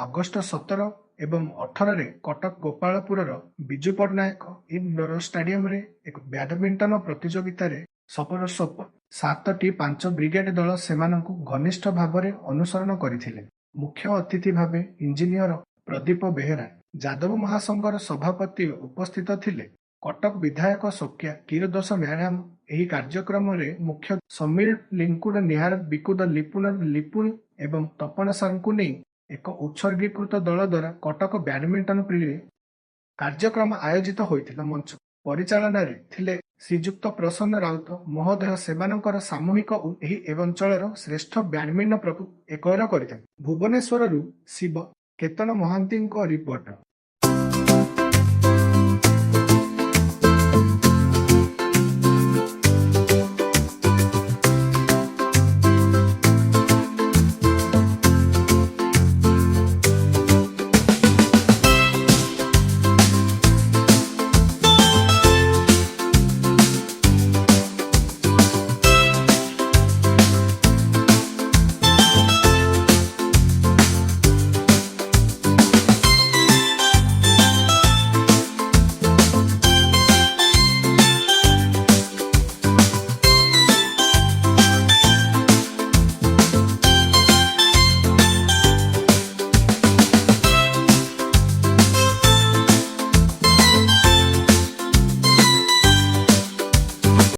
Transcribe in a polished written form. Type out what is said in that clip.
August 17 ଏବଂ 18ରେ Cuttack ଗୋପାଳପୁରର Biju Patnaik indoor ଷ୍ଟାଡିୟମରେ ଏକ ବ୍ୟାଡମିଣ୍ଟନ ପ୍ରତିଯୋଗିତାରେ ସଫଳ 7ଟି 5 ବ୍ରିଗେଡ୍ ଦଳ ସେମାନଙ୍କୁ ଘନିଷ୍ଠ ଭାବରେ ଅନୁସରଣ କରିଥିଲେ। ମୁଖ୍ୟ ଅତିଥି ଭାବେ ଇଞ୍ଜିନିୟର ପ୍ରଦୀପ ବେହେରା, ଯାଦବ ମହାସଂଘର ସଭାପତି ଉପସ୍ଥିତ ଥିଲେ। କଟକ ବିଧାୟକ ସୌକ୍ୟା କ୍ଷୀରୋଦାସ ମ୍ୟାଡାମ ଏହି କାର୍ଯ୍ୟକ୍ରମରେ ମୁଖ୍ୟ ସମୀର ଲିଙ୍କୁଡ ନିହାର ବିକୁଦ ଲିପୁଣି ଏବଂ ତପନ ସାରଙ୍କୁ ନେଇ ଏକ ଉତ୍ସର୍ଗୀକୃତ ଦଳ ଦ୍ୱାରା କଟକ ବ୍ୟାଡମିଣ୍ଟନ ପ୍ରିରେ କାର୍ଯ୍ୟକ୍ରମ ଆୟୋଜିତ ହୋଇଥିଲା। ମଞ୍ଚ ପରିଚାଳନାରେ ଥିଲେ ଶ୍ରୀଯୁକ୍ତ ପ୍ରସନ୍ନ ରାଉତ ମହୋଦୟ। ସେମାନଙ୍କର ସାମୂହିକ ଏହି ଅଞ୍ଚଳର ଶ୍ରେଷ୍ଠ ବ୍ୟାଡମିଣ୍ଟନ ଏକର କରିଥିଲେ। ଭୁବନେଶ୍ୱରରୁ ଶିବ କେତନ ମହାନ୍ତିଙ୍କ ରିପୋର୍ଟ।